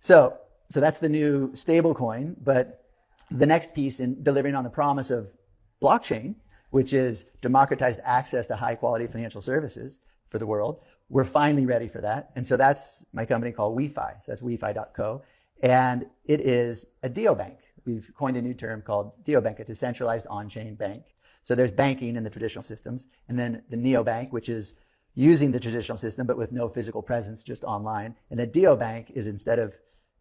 So that's the new stablecoin. But the next piece in delivering on the promise of blockchain, which is democratized access to high quality financial services for the world, we're finally ready for that. And so that's my company called Wefi. So that's wefi.co. And it is a neobank. We've coined a new term called neobank, a decentralized on-chain bank. So there's banking in the traditional systems, and then the neobank, which is using the traditional system but with no physical presence, just online. And the neobank is, instead of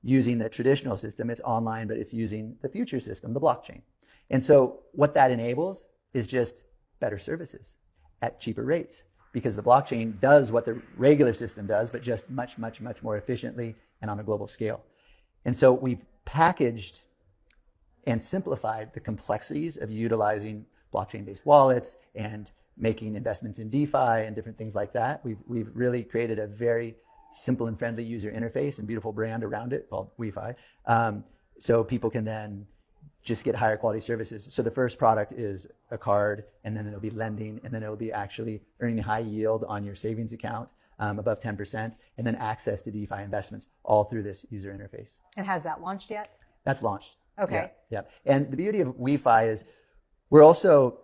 using the traditional system, it's online, but it's using the future system, the blockchain. And so what that enables is just better services at cheaper rates, because the blockchain does what the regular system does, but just much, much, much more efficiently and on a global scale. And so we've packaged and simplified the complexities of utilizing blockchain-based wallets and making investments in DeFi and different things like that. We've really created a very simple and friendly user interface and beautiful brand around it called Wefi. So people can then just get higher quality services. So the first product is a card, and then it'll be lending, and then it'll be actually earning high yield on your savings account, above 10%, and then access to DeFi investments all through this user interface. And has that launched yet? That's launched. Okay. Yeah. And the beauty of Wefi is we're also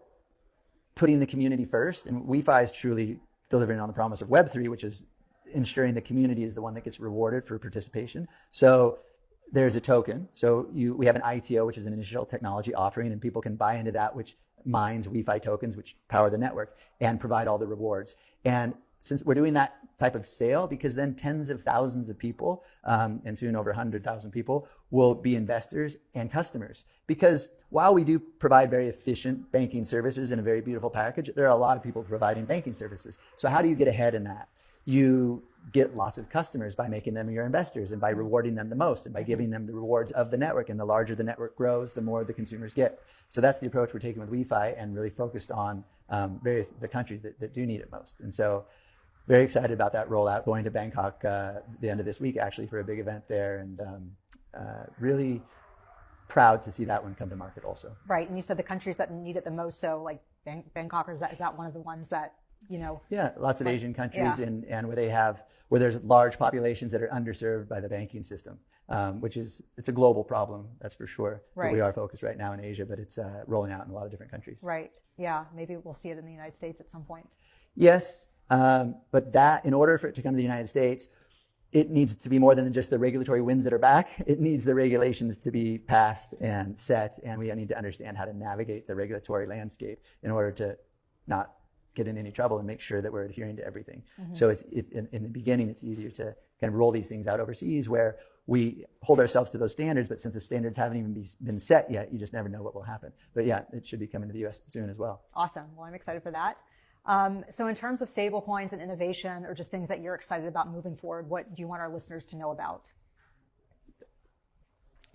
putting the community first, and Wefi is truly delivering on the promise of Web3, which is ensuring the community is the one that gets rewarded for participation. So there's a token. So we have an ITO, which is an initial technology offering, and people can buy into that, which mines Wefi tokens, which power the network and provide all the rewards. And since we're doing that type of sale, because then tens of thousands of people, and soon over 100,000 people, will be investors and customers. Because while we do provide very efficient banking services in a very beautiful package, there are a lot of people providing banking services. So how do you get ahead in that? You get lots of customers by making them your investors and by rewarding them the most and by giving them the rewards of the network. And the larger the network grows, the more the consumers get. So that's the approach we're taking with Wefi, and really focused on the countries that do need it most. And so very excited about that rollout, going to Bangkok the end of this week, actually, for a big event there, and really proud to see that one come to market also. Right, and you said the countries that need it the most, so like Bangkok, or is that one of the ones that, you know? Yeah, lots of Asian countries, yeah. and where there's large populations that are underserved by the banking system, it's a global problem, that's for sure. Right. But we are focused right now in Asia, but it's rolling out in a lot of different countries. Right, yeah, maybe we'll see it in the United States at some point. Yes, but that, in order for it to come to the United States, it needs to be more than just the regulatory winds that are back. It needs the regulations to be passed and set, and we need to understand how to navigate the regulatory landscape in order to not get in any trouble and make sure that we're adhering to everything. Mm-hmm. So it's in the beginning, it's easier to kind of roll these things out overseas, where we hold ourselves to those standards, but since the standards haven't even been set yet, you just never know what will happen. But yeah, it should be coming to the US soon as well. Awesome. Well, I'm excited for that. So in terms of stable coins and innovation, or just things that you're excited about moving forward, what do you want our listeners to know about,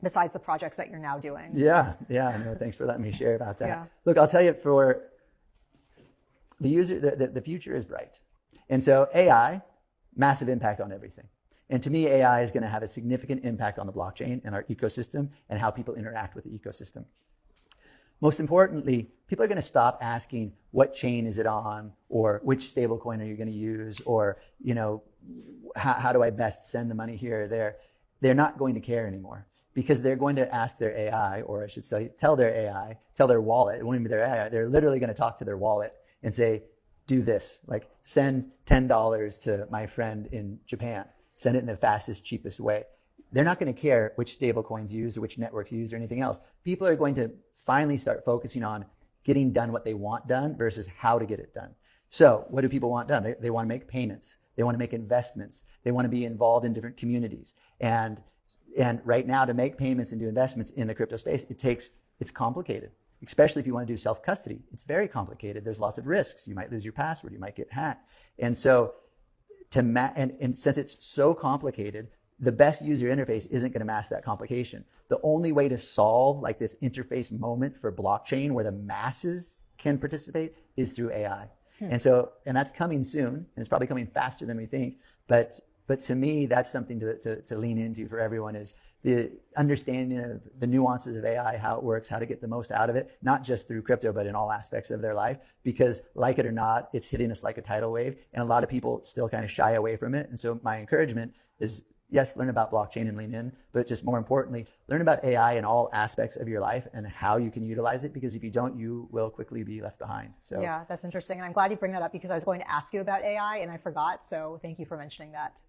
besides the projects that you're now doing? Yeah, no, thanks for letting me share about that. Yeah. Look, I'll tell you, for the user, the future is bright. And so AI, massive impact on everything. And to me, AI is going to have a significant impact on the blockchain and our ecosystem and how people interact with the ecosystem. Most importantly, people are going to stop asking what chain is it on, or which stablecoin are you going to use, or how do I best send the money here or there. They're not going to care anymore, because they're going to ask their AI, or I should say, tell their wallet. It won't even be their AI. They're literally going to talk to their wallet and say, do this, like send $10 to my friend in Japan. Send it in the fastest, cheapest way. They're not going to care which stablecoins used or which networks used or anything else. People are going to finally start focusing on getting done what they want done versus how to get it done. So what do people want done? They want to make payments. They want to make investments. They want to be involved in different communities. And right now, to make payments and do investments in the crypto space, it's complicated, especially if you want to do self-custody. It's very complicated. There's lots of risks. You might lose your password. You might get hacked. And so and since it's so complicated, the best user interface isn't going to mask that complication. The only way to solve like this interface moment for blockchain where the masses can participate is through AI. And that's coming soon, and it's probably coming faster than we think. But to me, that's something to lean into for everyone, is the understanding of the nuances of AI, how it works, how to get the most out of it, not just through crypto, but in all aspects of their life. Because like it or not, it's hitting us like a tidal wave, and a lot of people still kind of shy away from it. And so my encouragement is, yes, learn about blockchain and lean in, but just more importantly, learn about AI in all aspects of your life and how you can utilize it, because if you don't, you will quickly be left behind. So yeah, that's interesting. And I'm glad you bring that up because I was going to ask you about AI and I forgot. So thank you for mentioning that.